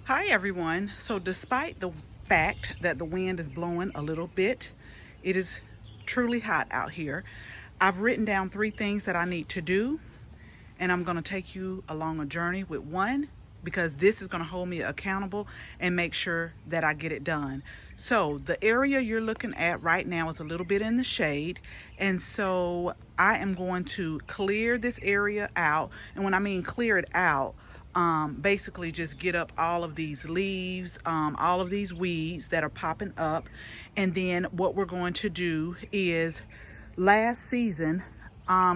Hi everyone. So despite the fact that the wind is blowing a little bit, it is truly hot out here. I've written down 3 things that I need to do, and I'm going to take you along a journey with one because this is going to hold me accountable and make sure that I get it done. So the area you're looking at right now is a little bit in the shade, and so I am going to clear this area out. And when I mean clear it out, basically just get up all of these leaves, all of these weeds that are popping up. And then what we're going to do is, last season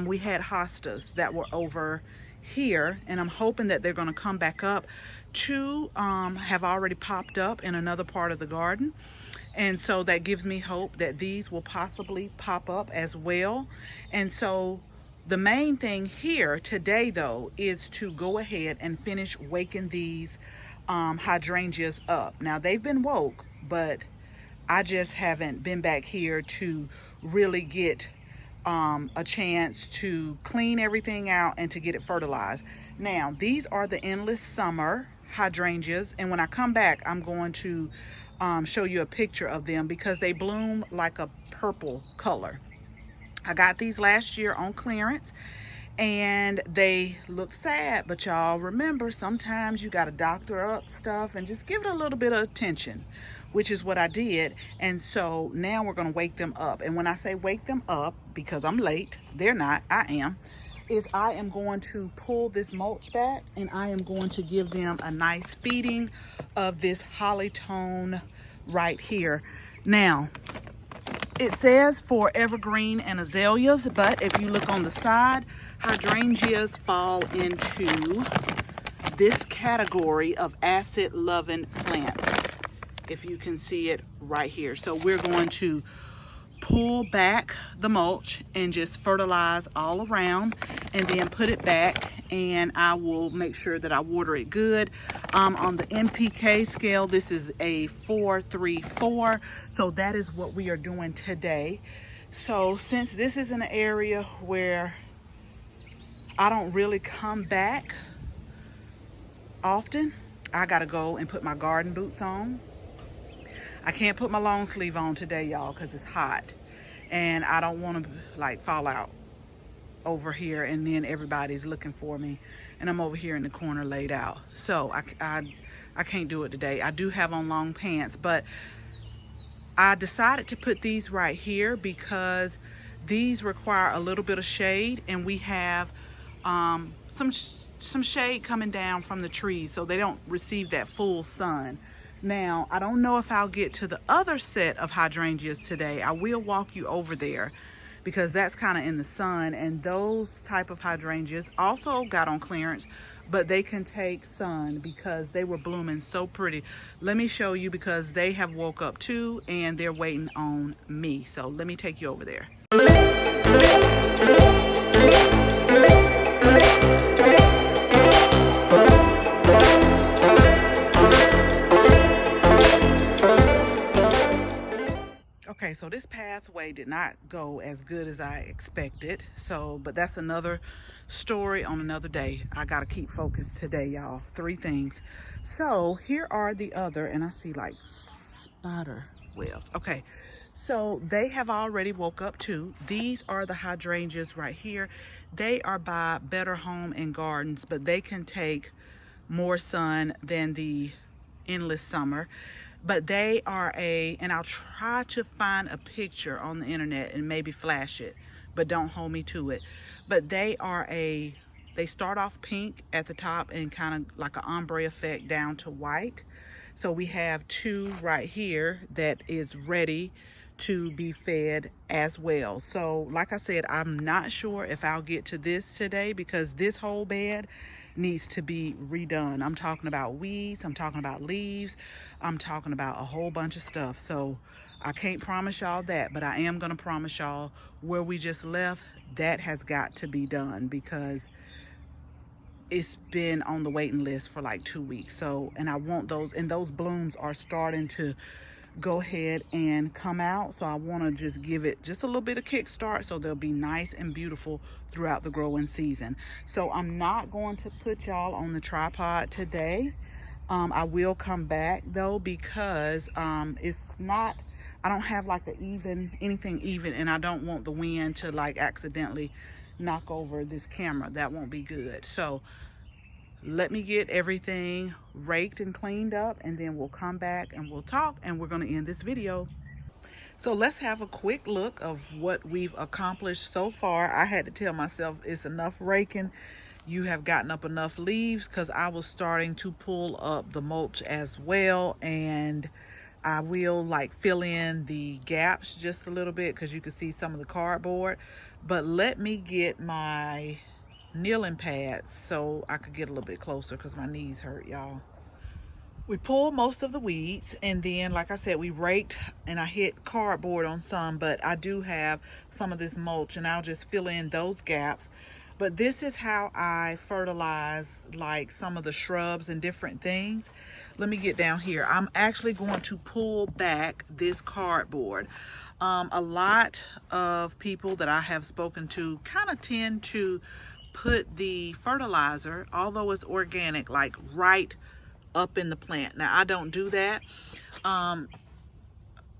we had hostas that were over here, and I'm hoping that they're going to come back up. 2 have already popped up in another part of the garden, and so that gives me hope that these will possibly pop up as well. And so the main thing here today, though, is to go ahead and finish waking these hydrangeas up. Now, they've been woke, but I just haven't been back here to really get a chance to clean everything out and to get it fertilized. Now, these are the endless summer hydrangeas, and when I come back, I'm going to show you a picture of them because they bloom like a purple color. I got these last year on clearance, and they look sad, but y'all remember, sometimes you got to doctor up stuff and just give it a little bit of attention, which is what I did. And so now we're going to wake them up. And when I say wake them up, because I'm late, they're not, I am, is I am going to pull this mulch back, and I am going to give them a nice feeding of this Hollytone right here. Now, it says for evergreen and azaleas, but if you look on the side, hydrangeas fall into this category of acid-loving plants, if you can see it right here. So we're going to pull back the mulch and just fertilize all around, and then put it back, and I will make sure that I water it good. On the NPK scale, this is a 434, so that is what we are doing today. So since this is an area where I don't really come back often, I gotta go and put my garden boots on. I can't put my long sleeve on today, y'all, because it's hot, and I don't want to like fall out over here and then everybody's looking for me and I'm over here in the corner laid out. So I can't do it today. I do have on long pants, but I decided to put these right here because these require a little bit of shade, and we have some shade coming down from the trees, so they don't receive that full sun. Now, I don't know if I'll get to the other set of hydrangeas today. I will walk you over there because that's kind of in the sun, and those type of hydrangeas also got on clearance, but they can take sun because they were blooming so pretty. Let me show you, because they have woke up too and they're waiting on me. So let me take you over there. Okay, so this pathway did not go as good as I expected. But that's another story on another day. I gotta keep focused today, y'all. 3 things. So here are the other, and I see like spider webs. Okay, so they have already woke up too. These are the hydrangeas right here. They are by Better Home and Gardens, but they can take more sun than the endless summer. But they are and I'll try to find a picture on the internet and maybe flash it, but don't hold me to it. But they start off pink at the top and kind of like an ombre effect down to white. So we have 2 right here that is ready to be fed as well. So like I said, I'm not sure if I'll get to this today because this whole bed needs to be redone. I'm talking about weeds, I'm talking about leaves, I'm talking about a whole bunch of stuff. So I can't promise y'all that, but I am gonna promise y'all where we just left, that has got to be done because it's been on the waiting list for like 2 weeks. So, and I want those, and those blooms are starting to go ahead and come out. So I want to just give it just a little bit of kickstart so they'll be nice and beautiful throughout the growing season. So I'm not going to put y'all on the tripod today. I will come back though, because it's not, I don't have like anything even, and I don't want the wind to like accidentally knock over this camera. That won't be good. So let me get everything raked and cleaned up, and then we'll come back and we'll talk, and we're going to end this video. So let's have a quick look of what we've accomplished so far. I had to tell myself it's enough raking. You have gotten up enough leaves, because I was starting to pull up the mulch as well, and I will like fill in the gaps just a little bit, because you can see some of the cardboard. But let me get my kneeling pads so I could get a little bit closer, because my knees hurt, y'all. We pulled most of the weeds, and then like I said, we raked, and I hit cardboard on some, but I do have some of this mulch, and I'll just fill in those gaps. But this is how I fertilize like some of the shrubs and different things. Let me get down here. I'm actually going to pull back this cardboard. A lot of people that I have spoken to kind of tend to put the fertilizer, although it's organic, like right up in the plant. Now I don't do that.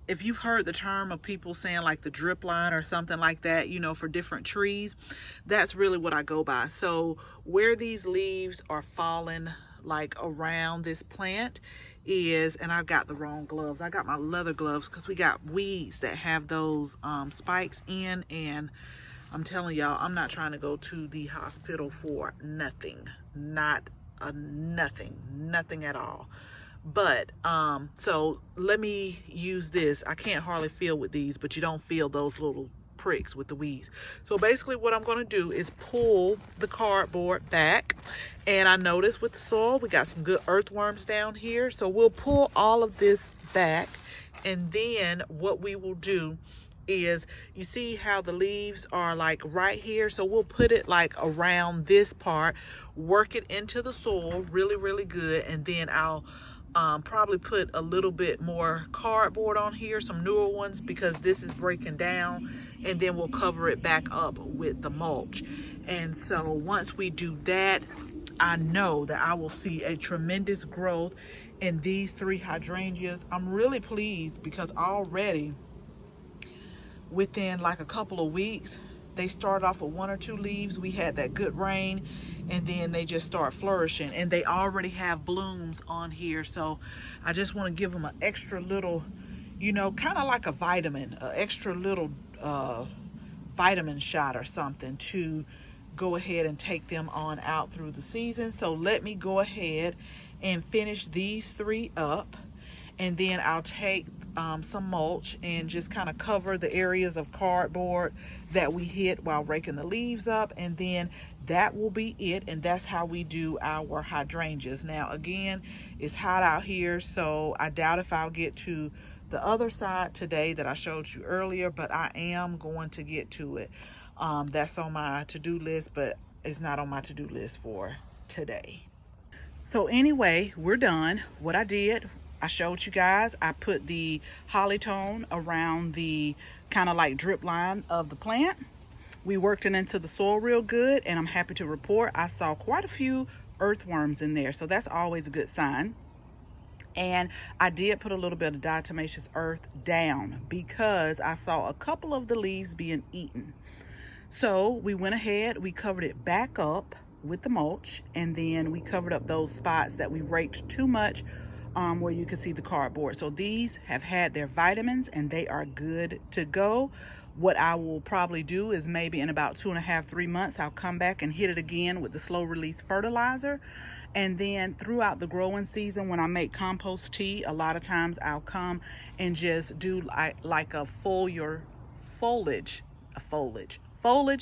If you've heard the term of people saying like the drip line or something like that, you know, for different trees, that's really what I go by. So where these leaves are falling like around this plant is, and I've got the wrong gloves. I got my leather gloves, because we got weeds that have those spikes in, and I'm telling y'all, I'm not trying to go to the hospital for nothing. Nothing at all. But so let me use this. I can't hardly feel with these, but you don't feel those little pricks with the weeds. So basically what I'm going to do is pull the cardboard back, and I noticed with the soil we got some good earthworms down here, so we'll pull all of this back. And then what we will do is, you see how the leaves are like right here, so we'll put it like around this part, work it into the soil really good, and then I'll probably put a little bit more cardboard on here, some newer ones, because this is breaking down, and then we'll cover it back up with the mulch. And so once we do that, I know that I will see a tremendous growth in these 3 hydrangeas. I'm really pleased, because already within like a couple of weeks, they started off with 1 or 2 leaves. We had that good rain, and then they just start flourishing, and they already have blooms on here. So I just want to give them an extra little, you know, kind of like a vitamin, an extra little vitamin shot or something to go ahead and take them on out through the season. So let me go ahead and finish these 3 up, and then I'll take some mulch and just kind of cover the areas of cardboard that we hit while raking the leaves up, and then that will be it. And that's how we do our hydrangeas. Now again, it's hot out here, so I doubt if I'll get to the other side today that I showed you earlier, but I am going to get to it. That's on my to-do list, but it's not on my to-do list for today. So anyway, we're done. What I did, I showed you guys, I put the Hollytone around the kind of like drip line of the plant. We worked it into the soil real good, and I'm happy to report I saw quite a few earthworms in there, so that's always a good sign. And I did put a little bit of diatomaceous earth down, because I saw a couple of the leaves being eaten. So we went ahead, we covered it back up with the mulch, and then we covered up those spots that we raked too much, where you can see the cardboard. So these have had their vitamins, and they are good to go. What I will probably do is maybe in about 2.5 to 3 months, I'll come back and hit it again with the slow release fertilizer. And then throughout the growing season, when I make compost tea, a lot of times I'll come and just do like a foliage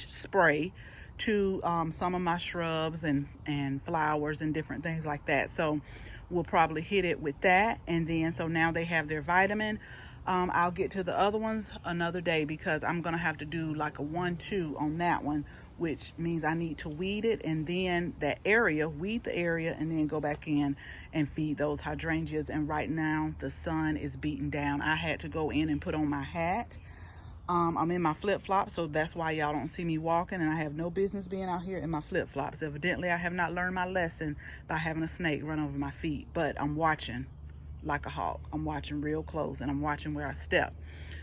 spray to some of my shrubs and flowers and different things like that. So we'll probably hit it with that, and then so now they have their vitamin. I'll get to the other ones another day, because I'm gonna have to do like a 1-2 on that one, which means I need to weed it, and then weed the area, and then go back in and feed those hydrangeas. And right now the sun is beating down. I had to go in and put on my hat I'm in my flip-flops, so that's why y'all don't see me walking, and I have no business being out here in my flip-flops. Evidently, I have not learned my lesson by having a snake run over my feet, but I'm watching like a hawk. I'm watching real close, and I'm watching where I step.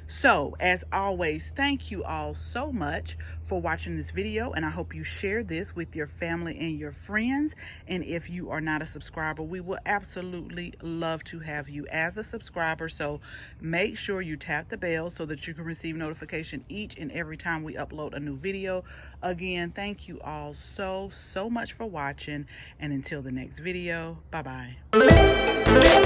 So, as always, thank you all so much for watching this video, and I hope you share this with your family and your friends. And if you are not a subscriber, we will absolutely love to have you as a subscriber. So make sure you tap the bell so that you can receive notification each and every time we upload a new video. Again, thank you all so much for watching, and until the next video, bye-bye.